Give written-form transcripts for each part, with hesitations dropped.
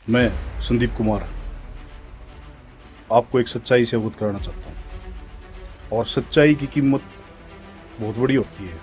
मैं संदीप कुमार आपको एक सच्चाई से अवगत कराना चाहता हूँ और सच्चाई की कीमत बहुत बड़ी होती है।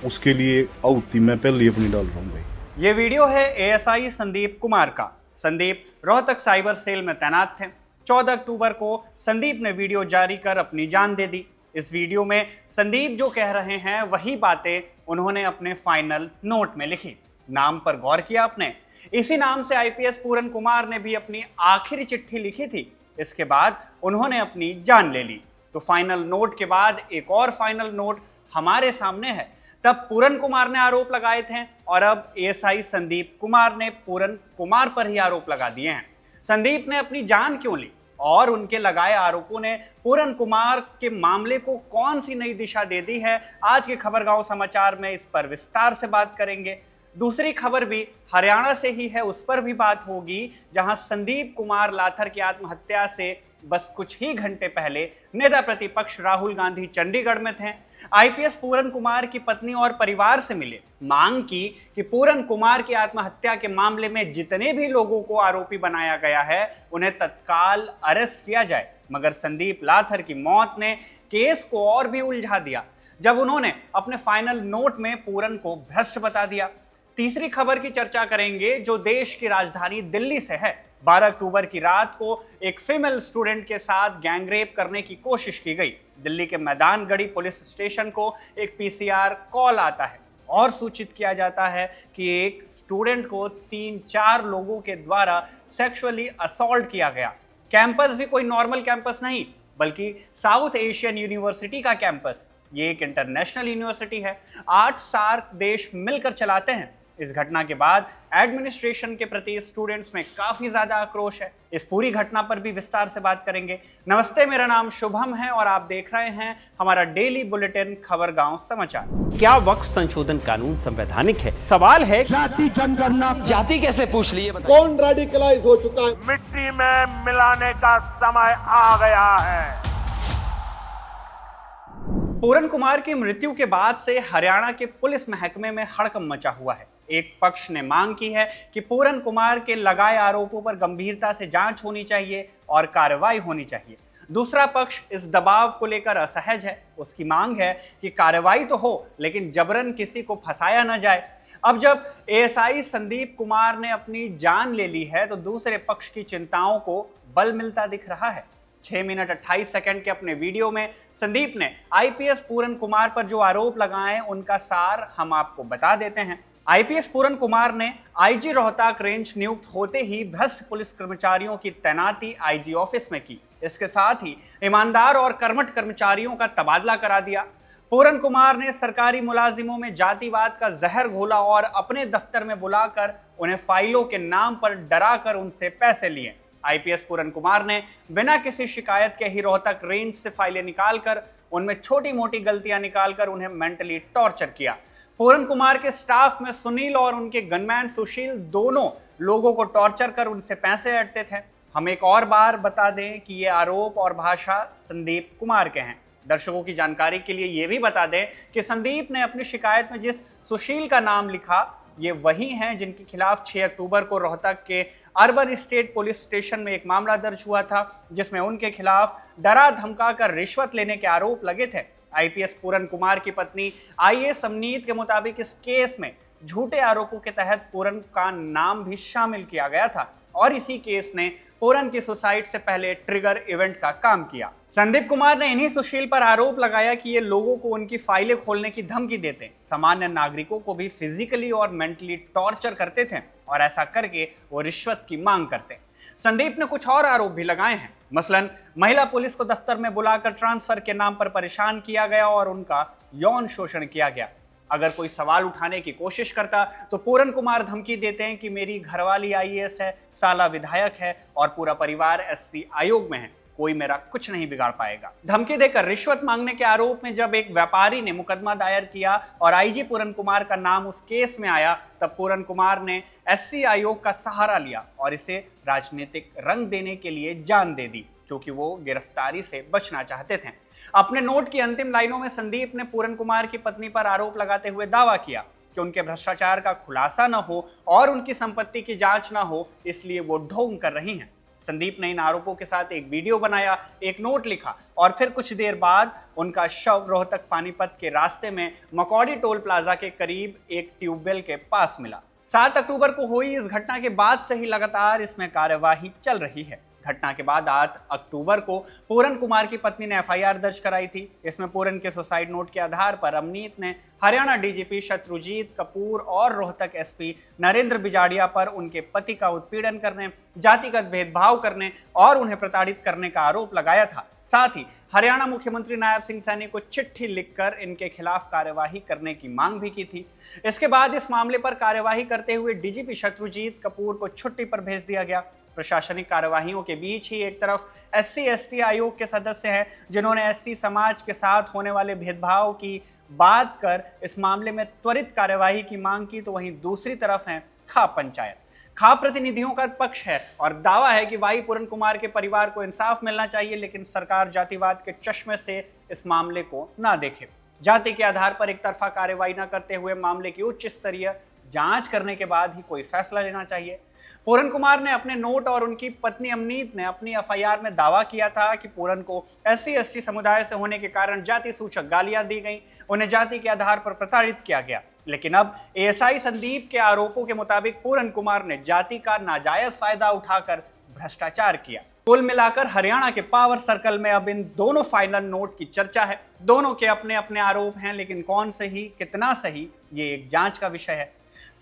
उसके लिए आहुति मैं पहले ही अपनी डाल रहा हूँ भाई। ये वीडियो है एएसआई संदीप कुमार का। संदीप रोहतक साइबर सेल में तैनात थे। 14 अक्टूबर को संदीप ने वीडियो जारी कर अपनी जान दे दी। इस वीडियो में संदीप जो कह रहे हैं वही बातें उन्होंने अपने फाइनल नोट में लिखी। नाम पर गौर किया आपने? इसी नाम से आईपीएस पूरन कुमार ने भी अपनी आखिरी चिट्ठी लिखी थी। इसके बाद उन्होंने अपनी जान ले ली। तो फाइनल नोट के बाद एक और फाइनल नोट हमारे सामने है। तब पूरन कुमार ने आरोप लगाए थे और अब एएसआई संदीप कुमार ने पूरन कुमार पर ही आरोप लगा दिए हैं। संदीप ने अपनी जान क्यों ली और उनके लगाए आरोपों ने पूरन कुमार के मामले को कौन सी नई दिशा दे दी है, आज के खबरगांव समाचार में इस पर विस्तार से बात करेंगे। दूसरी खबर भी हरियाणा से ही है, उस पर भी बात होगी, जहां संदीप कुमार लाथर की आत्महत्या से बस कुछ ही घंटे पहले नेता प्रतिपक्ष राहुल गांधी चंडीगढ़ में थे। आईपीएस पूरन कुमार की पत्नी और परिवार से मिले, मांग की कि पूरन कुमार की आत्महत्या के मामले में जितने भी लोगों को आरोपी बनाया गया है उन्हें तत्काल अरेस्ट किया जाए। मगर संदीप लाथर की मौत ने केस को और भी उलझा दिया जब उन्होंने अपने फाइनल नोट में पूरन को भ्रष्ट बता दिया। तीसरी खबर की चर्चा करेंगे जो देश की राजधानी दिल्ली से है। 12 अक्टूबर की रात को एक फीमेल स्टूडेंट के साथ गैंगरेप करने की कोशिश की गई। दिल्ली के मैदानगढ़ी पुलिस स्टेशन को एक पीसीआर कॉल आता है और सूचित किया जाता है कि एक स्टूडेंट को 3-4 लोगों के द्वारा सेक्सुअली असॉल्ट किया गया। कैंपस भी कोई नॉर्मल कैंपस नहीं बल्कि साउथ एशियन यूनिवर्सिटी का कैंपस। ये एक इंटरनेशनल यूनिवर्सिटी है, 8 सार्क देश मिलकर चलाते हैं। इस घटना के बाद एडमिनिस्ट्रेशन के प्रति स्टूडेंट्स में काफी ज्यादा आक्रोश है। इस पूरी घटना पर भी विस्तार से बात करेंगे। नमस्ते, मेरा नाम शुभम है और आप देख रहे हैं हमारा डेली बुलेटिन खबरगांव समाचार। क्या वक्फ संशोधन कानून संवैधानिक है? सवाल है जाति जनगणना जाति कैसे पूछ ली? कौन रेडिकलाइज हो चुका है? मिट्टी में मिलाने का समय आ गया है। पूरन कुमार की मृत्यु के बाद से हरियाणा के पुलिस महकमे में हड़कंप मचा हुआ है। एक पक्ष ने मांग की है कि पूरन कुमार के लगाए आरोपों पर गंभीरता से जांच होनी चाहिए और कार्रवाई होनी चाहिए। दूसरा पक्ष इस दबाव को लेकर असहज है। उसकी मांग है कि कार्रवाई तो हो लेकिन जबरन किसी को फंसाया न जाए। अब जब एएसआई संदीप कुमार ने अपनी जान ले ली है तो दूसरे पक्ष की चिंताओं को बल मिलता दिख रहा है। 6 मिनट 28 सेकंड के अपने वीडियो में संदीप ने आईपीएस पूरन कुमार पर जो आरोप लगाए उनका सार हम आपको बता देते हैं। आईपीएस पूरन कुमार ने आईजी रोहतक रेंज नियुक्त होते ही भ्रष्ट पुलिस कर्मचारियों की तैनाती आईजी ऑफिस में की। इसके साथ ही ईमानदार और कर्मठ कर्मचारियों का तबादला करा दिया। पूरन कुमार ने सरकारी मुलाजिमों में जातिवाद का जहर घोला और अपने दफ्तर में बुलाकर उन्हें फाइलों के नाम पर डराकर उनसे पैसे लिए। आईपीएस पूरन कुमार ने बिना किसी शिकायत के ही रोहतक रेंज से फाइलें निकालकर उनमें छोटी मोटी गलतियां निकालकर उन्हें मेंटली टॉर्चर किया। पूरन कुमार के स्टाफ में सुनील और उनके गनमैन सुशील दोनों लोगों को टॉर्चर कर उनसे पैसे अटते थे। हम एक और बार बता दें कि ये आरोप और भाषा संदीप कुमार के हैं। दर्शकों की जानकारी के लिए ये भी बता दें कि संदीप ने अपनी शिकायत में जिस सुशील का नाम लिखा ये वही हैं जिनके खिलाफ 6 अक्टूबर को रोहतक के अर्बन स्टेट पुलिस स्टेशन में एक मामला दर्ज हुआ था जिसमें उनके खिलाफ डरा धमका कर रिश्वत लेने के आरोप लगे थे। आईपीएस पूरन कुमार की पत्नी आईएएस समनीत के मुताबिक इस केस में झूठे आरोपों के तहत पूरन का नाम भी शामिल किया गया था और इसी केस ने पूरन की सुसाइड से पहले ट्रिगर इवेंट का काम किया। संदीप कुमार ने इन्हीं सुशील पर आरोप लगाया कि ये लोगों को उनकी फाइलें खोलने की धमकी देते, सामान्य नागरिकों को भी फिजिकली और मेंटली टॉर्चर करते थे और ऐसा करके वो रिश्वत की मांग करते। संदीप ने कुछ और आरोप भी लगाए हैं। मसलन महिला पुलिस को दफ्तर में बुलाकर ट्रांसफर के नाम पर परेशान किया गया और उनका यौन शोषण किया गया। अगर कोई सवाल उठाने की कोशिश करता तो पूरन कुमार धमकी देते हैं कि मेरी घरवाली आईएएस है, साला विधायक है और पूरा परिवार एससी आयोग में है, कोई मेरा कुछ नहीं बिगाड़ पाएगा। धमकी देकर रिश्वत मांगने के आरोप में जब एक व्यापारी ने मुकदमा दायर किया और आईजी पूरन कुमार का नाम उस केस में आया तब पूरन कुमार ने एससी आयोग का सहारा लिया और इसे राजनीतिक रंग देने के लिए जान दे दी क्योंकि वो गिरफ्तारी से बचना चाहते थे। अपने नोट की अंतिम लाइनों में संदीप ने पूरन कुमार की पत्नी पर आरोप लगाते हुए दावा किया कि उनके भ्रष्टाचार का खुलासा न हो और उनकी संपत्ति की जांच न हो, इसलिए वो ढोंग कर रही हैं। संदीप ने इन आरोपों के साथ एक वीडियो बनाया, एक नोट लिखा और फिर कुछ देर बाद उनका शव रोहतक पानीपत के रास्ते में मकौड़ी टोल प्लाजा के करीब एक ट्यूबवेल के पास मिला। 7 अक्टूबर को हुई इस घटना के बाद से ही लगातार इसमें कार्यवाही चल रही है। घटना के बाद 8 अक्टूबर को पूरन कुमार की पत्नी ने एफआईआर दर्ज कराई थी। इसमें पूरन के सुसाइड नोट के आधार पर अमनीत ने हरियाणा डीजीपी शत्रुजीत कपूर और रोहतक एसपी नरेंद्र बिजाड़िया पर उनके पति का उत्पीड़न करने, जातिगत भेदभाव करने और उन्हें प्रताड़ित करने का आरोप लगाया था। साथ ही हरियाणा मुख्यमंत्री नायब सिंह सैनी को चिट्ठी लिखकर इनके खिलाफ कार्यवाही करने की मांग भी की थी। इसके बाद इस मामले पर कार्यवाही करते हुए डीजीपी शत्रुजीत कपूर को छुट्टी पर भेज दिया गया। प्रशासनिक कार्यवाहियों के बीच ही एक तरफ SC/ST आयोग के सदस्य हैं जिन्होंने SC समाज के साथ होने वाले भेदभाव की बात कर इस मामले में त्वरित कार्यवाही की मांग की, तो वहीं दूसरी तरफ है खा पंचायत। खा प्रतिनिधियों का पक्ष है और दावा है कि भाई पूरन कुमार के परिवार को इंसाफ मिलना चाहिए, लेकिन सरकार जातिवाद के चश्मे से इस मामले को ना देखे। जाति के आधार पर एक तरफा कार्रवाई न करते हुए मामले की उच्च स्तरीय जांच करने के बाद ही कोई फैसला लेना चाहिए। पूरन कुमार ने अपने नोट और उनकी पत्नी अमनीत ने अपनी एफआईआर में दावा किया था कि पूरन को SC/ST समुदाय से होने के कारण जाति सूचक गालियां दी गईं, उन्हें जाति के आधार पर प्रताड़ित किया गया। लेकिन अब ASI संदीप के आरोपों के मुताबिक पूरन कुमार ने जाति का नाजायज फायदा उठाकर भ्रष्टाचार किया। कुल मिलाकर हरियाणा के पावर सर्कल में अब इन दोनों फाइनल नोट की चर्चा है। दोनों के अपने अपने आरोप हैं, लेकिन कौन सही कितना सही ये एक जांच का विषय है।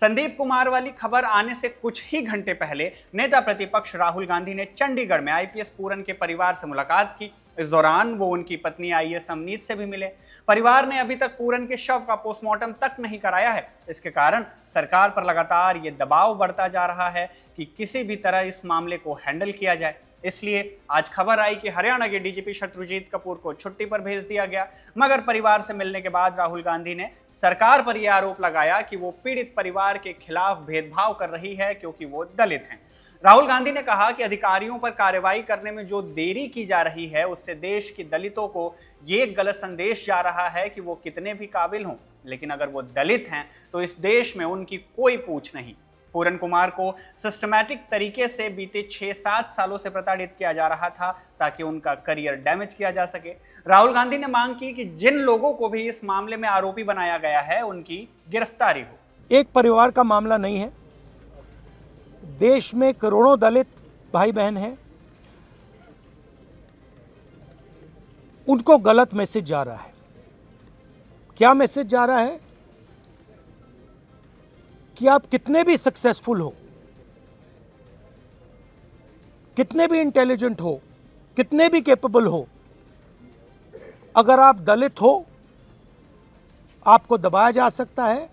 संदीप कुमार वाली खबर आने से कुछ ही घंटे पहले नेता प्रतिपक्ष राहुल गांधी ने चंडीगढ़ में IPS पूरन के परिवार से मुलाकात की। इस दौरान वो उनकी पत्नी IAS अमनीत से भी मिले। परिवार ने अभी तक पूरन के शव का पोस्टमार्टम तक नहीं कराया है। इसके कारण सरकार पर लगातार ये दबाव बढ़ता जा रहा है कि किसी भी तरह इस मामले को हैंडल किया जाए। इसलिए आज खबर आई कि हरियाणा के डीजीपी शत्रुजीत कपूर को छुट्टी पर भेज दिया गया। मगर परिवार से मिलने के बाद राहुल गांधी ने सरकार पर यह आरोप लगाया कि वो पीड़ित परिवार के खिलाफ भेदभाव कर रही है क्योंकि वो दलित हैं। राहुल गांधी ने कहा कि अधिकारियों पर कार्रवाई करने में जो देरी की जा रही है उससे देश के दलितों को ये गलत संदेश जा रहा है कि वो कितने भी काबिल हों, लेकिन अगर वो दलित हैं तो इस देश में उनकी कोई पूछ नहीं। पूरन कुमार को सिस्टमैटिक तरीके से बीते 6-7 सालों से प्रताड़ित किया जा रहा था ताकि उनका करियर डैमेज किया जा सके। राहुल गांधी ने मांग की कि जिन लोगों को भी इस मामले में आरोपी बनाया गया है उनकी गिरफ्तारी हो। एक परिवार का मामला नहीं है, देश में करोड़ों दलित भाई बहन हैं, उनको गलत मैसेज जा रहा है। क्या मैसेज जा रहा है कि आप कितने भी सक्सेसफुल हो, कितने भी इंटेलिजेंट हो, कितने भी कैपेबल हो, अगर आप दलित हो आपको दबाया जा सकता है,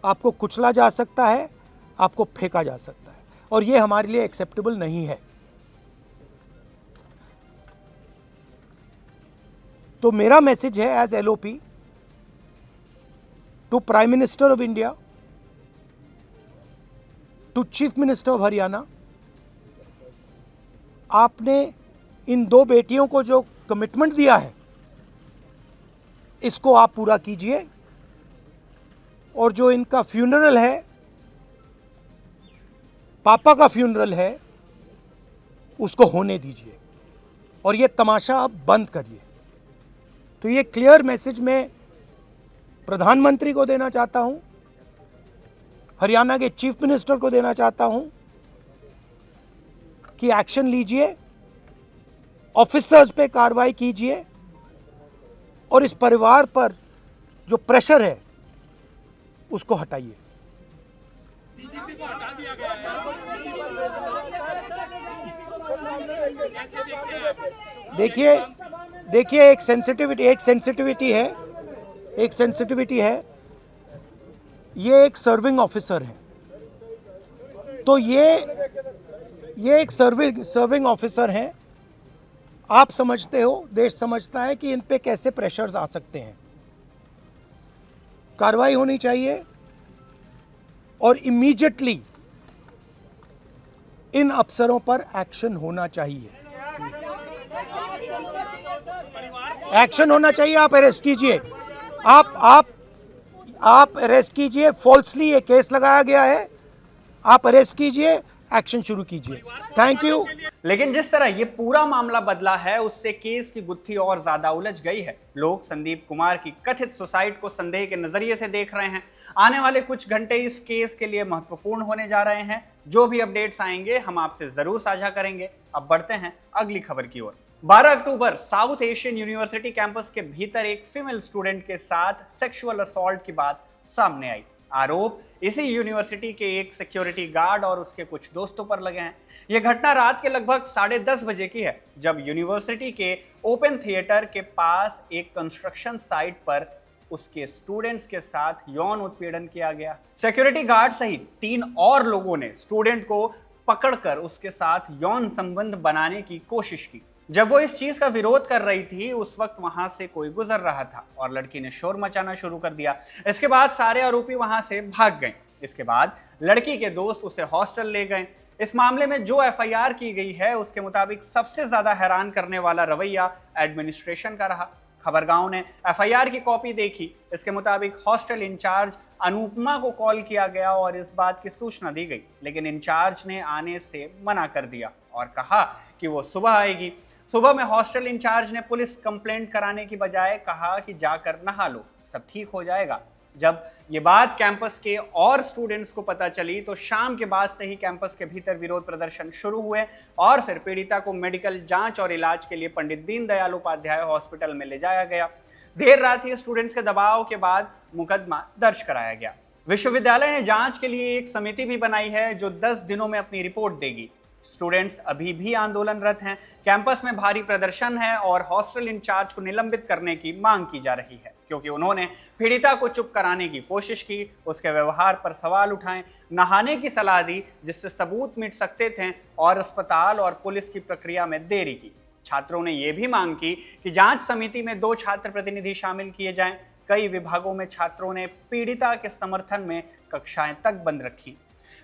आपको कुचला जा सकता है, आपको फेंका जा सकता है, और ये हमारे लिए एक्सेप्टेबल नहीं है। तो मेरा मैसेज है as LOP to prime minister of India, to chief minister of Haryana, आपने इन 2 बेटियों को जो कमिटमेंट दिया है इसको आप पूरा कीजिए, और जो इनका फ्यूनरल है, पापा का फ्यूनरल है, उसको होने दीजिए और ये तमाशा अब बंद करिए। तो ये क्लियर मैसेज मैं प्रधानमंत्री को देना चाहता हूं, हरियाणा के चीफ मिनिस्टर को देना चाहता हूं कि एक्शन लीजिए, ऑफिसर्स पे कार्रवाई कीजिए और इस परिवार पर जो प्रेशर है उसको हटाइए। देखिए एक सेंसिटिविटी है, ये एक सर्विंग ऑफिसर है, तो ये एक सर्विंग ऑफिसर हैं। आप समझते हो, देश समझता है कि इन पे कैसे प्रेशर्स आ सकते हैं। कार्रवाई होनी चाहिए और इमीडिएटली इन अफसरों पर एक्शन होना चाहिए। एक्शन होना चाहिए। आप अरेस्ट कीजिए, आप अरेस्ट कीजिए, फॉल्सली ये केस लगाया गया है, आप अरेस्ट कीजिए, एक्शन शुरू कीजिए। Thank you. लेकिन जिस तरह ये पूरा मामला बदला है उससे केस की गुत्थी और ज्यादा उलझ गई है। लोग संदीप कुमार की कथित सुसाइड को संदेह के नजरिए से देख रहे हैं। आने वाले कुछ घंटे इस केस के लिए महत्वपूर्ण होने जा रहे हैं। जो भी अपडेट्स आएंगे हम आपसे जरूर साझा करेंगे। अब बढ़ते हैं अगली खबर की ओर। 12 अक्टूबर साउथ एशियन यूनिवर्सिटी कैंपस के भीतर एक फीमेल स्टूडेंट के साथ सेक्सुअल असॉल्ट की बात सामने आई। आरोप इसी यूनिवर्सिटी के एक सिक्योरिटी गार्ड और उसके कुछ दोस्तों पर लगे हैं। यह घटना रात के लगभग 10:30 बजे की है, जब यूनिवर्सिटी के ओपन थिएटर के पास एक कंस्ट्रक्शन साइट पर उसके स्टूडेंट्स के साथ यौन उत्पीड़न किया गया। सिक्योरिटी गार्ड सहित 3 और लोगों ने स्टूडेंट को पकड़कर उसके साथ यौन संबंध बनाने की कोशिश की। जब वो इस चीज का विरोध कर रही थी उस वक्त वहां से कोई गुजर रहा था और लड़की ने शोर मचाना शुरू कर दिया। इसके बाद सारे आरोपी वहां से भाग गए। इसके बाद लड़की के दोस्त उसे हॉस्टल ले गए। इस मामले में जो एफआईआर की गई है उसके मुताबिक सबसे ज्यादा हैरान करने वाला रवैया एडमिनिस्ट्रेशन का रहा। खबरगांव ने एफआईआर की कॉपी देखी। इसके मुताबिक हॉस्टल इंचार्ज अनुपमा को कॉल किया गया और इस बात की सूचना दी गई, लेकिन इंचार्ज ने आने से मना कर दिया और कहा कि वो सुबह आएगी। सुबह में हॉस्टल इंचार्ज ने पुलिस कंप्लेंट कराने की बजाय कहा कि जाकर नहा लो, सब ठीक हो जाएगा। जब ये बात कैंपस के और स्टूडेंट्स को पता चली तो शाम के बाद से ही कैंपस के भीतर विरोध प्रदर्शन शुरू हुए और फिर पीड़िता को मेडिकल जांच और इलाज के लिए पंडित दीनदयाल उपाध्याय हॉस्पिटल में ले जाया गया। देर रात ही स्टूडेंट्स के दबाव के बाद मुकदमा दर्ज कराया गया। विश्वविद्यालय ने जांच के लिए एक समिति भी बनाई है जो 10 दिनों में अपनी रिपोर्ट देगी। स्टूडेंट्स अभी भी आंदोलनरत हैं। कैंपस में भारी प्रदर्शन है और हॉस्टल इंचार्ज को निलंबित करने की मांग की जा रही है, क्योंकि उन्होंने पीड़िता को चुप कराने की कोशिश की, उसके व्यवहार पर सवाल उठाए, नहाने की सलाह दी जिससे सबूत मिट सकते थे और अस्पताल और पुलिस की प्रक्रिया में देरी की। छात्रों ने यह भी मांग की कि जांच समिति में 2 छात्र प्रतिनिधि शामिल किए जाएं। कई विभागों में छात्रों ने पीड़िता के समर्थन में कक्षाएं तक बंद रखी।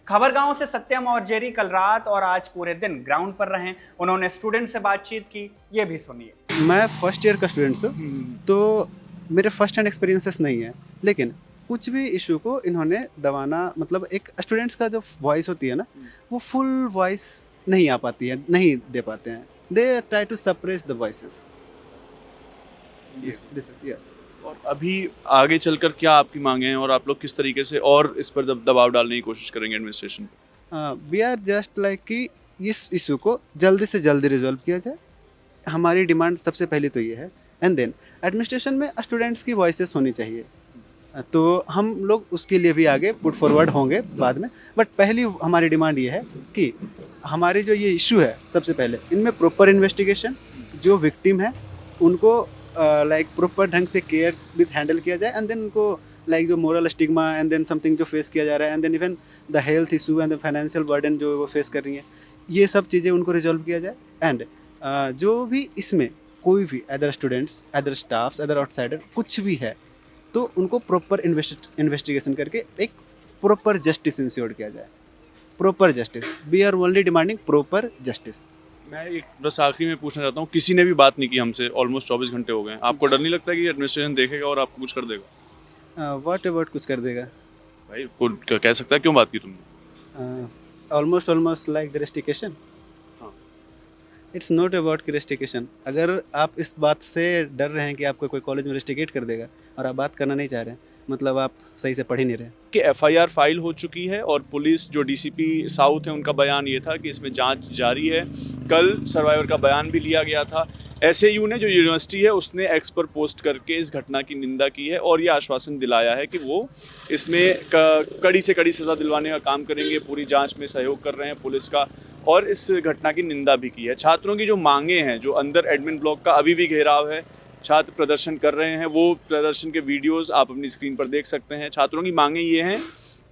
खबरगांव से सत्यम और जेरी कल रात और आज पूरे दिन ग्राउंड पर रहे। उन्होंने स्टूडेंट से बातचीत की, ये भी सुनिए। मैं फर्स्ट ईयर का स्टूडेंट हूँ, तो मेरे फर्स्ट हैंड एक्सपीरियंसेस नहीं है, लेकिन कुछ भी इशू को इन्होंने दबाना, मतलब एक स्टूडेंट्स का जो वॉइस होती है ना, वो फुल वॉइस नहीं आ पाती है, नहीं दे पाते हैं। They try to suppress the voices. Yes. और अभी आगे चलकर क्या आपकी मांगे हैं और आप लोग किस तरीके से और इस पर दबाव डालने की कोशिश करेंगे एडमिनिस्ट्रेशन पर? वी आर जस्ट लाइक कि इस इशू को जल्दी से जल्दी रिजॉल्व किया जाए। हमारी डिमांड सबसे पहले तो ये है, एंड देन एडमिनिस्ट्रेशन में स्टूडेंट्स की वॉइसेस होनी चाहिए, तो हम लोग उसके लिए भी आगे पुट फॉरवर्ड होंगे बाद में। बट पहली हमारी डिमांड ये है कि हमारे जो ये इशू है, सबसे पहले इनमें प्रॉपर इन्वेस्टिगेशन, जो विक्टिम है उनको लाइक प्रॉपर ढंग से केयर विथ हैंडल किया जाए, एंड देन उनको लाइक जो moral stigma and then something जो फेस किया जा रहा है, and then even the health issue and the financial burden जो वो फेस कर रही हैं, ये सब चीज़ें उनको रिजॉल्व किया जाए। एंड जो भी इसमें कोई भी other students, other staffs, other outsider कुछ भी है, तो उनको प्रॉपर इन्वेस्टिगेशन करके एक प्रॉपर जस्टिस इंश्योर किया जाए। Proper justice, we are only demanding proper justice. मैं एक बस आखिरी में पूछना चाहता हूँ, किसी ने भी बात नहीं की हमसे, ऑलमोस्ट 24 घंटे हो गए हैं। आपको डर नहीं लगता कि एडमिनिस्ट्रेशन देखेगा और आपको कुछ कर देगा? व्हाट अबाउट कुछ कर देगा भाई, को कह सकता है क्यों बात की तुमने? Almost like the rustication. It's not about की रेस्टिकेशन। अगर आप इस बात से डर रहे हैं कि आपको कोई कॉलेज में रेस्टिकेट कर देगा और आप बात करना नहीं चाह रहे हैं, मतलब आप सही से पढ़ ही नहीं रहे। कि एफआईआर फाइल हो चुकी है और पुलिस जो डीसीपी साउथ है उनका बयान ये था कि इसमें जांच जारी है। कल सर्वाइवर का बयान भी लिया गया था। एसएयू ने, जो यूनिवर्सिटी है, उसने एक्स पर पोस्ट करके इस घटना की निंदा की है और ये आश्वासन दिलाया है कि वो इसमें कड़ी से कड़ी सज़ा दिलवाने का काम करेंगे, पूरी जांच में सहयोग कर रहे हैं पुलिस का, और इस घटना की निंदा भी की है। छात्रों की जो मांगे हैं, जो अंदर एडमिन ब्लॉक का अभी भी घेराव है, छात्र प्रदर्शन कर रहे हैं, वो प्रदर्शन के वीडियोस आप अपनी स्क्रीन पर देख सकते हैं। छात्रों की मांगे ये हैं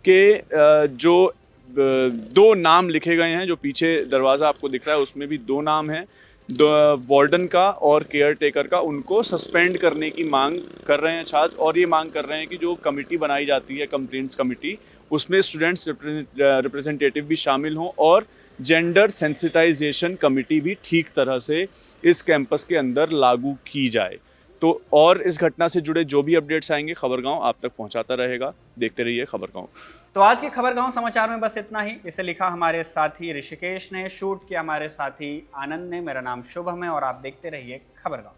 कि जो 2 नाम लिखे गए हैं, जो पीछे दरवाज़ा आपको दिख रहा है उसमें भी 2 नाम हैं, वार्डन का और केयर टेकर का, उनको सस्पेंड करने की मांग कर रहे हैं छात्र। और ये मांग कर रहे हैं कि जो कमेटी बनाई जाती है, कंप्लेंट्स कमेटी, उसमें स्टूडेंट्स रिप्रेजेंटेटिव भी शामिल हों और जेंडर सेंसिटाइजेशन कमेटी भी ठीक तरह से इस कैंपस के अंदर लागू की जाए। तो और इस घटना से जुड़े जो भी अपडेट्स आएंगे खबरगांव आप तक पहुंचाता रहेगा। देखते रहिए खबरगांव। तो आज के खबरगांव समाचार में बस इतना ही। इसे लिखा हमारे साथी ऋषिकेश ने, शूट किया हमारे साथी आनंद ने। मेरा नाम शुभम है और आप देखते रहिए खबरगांव।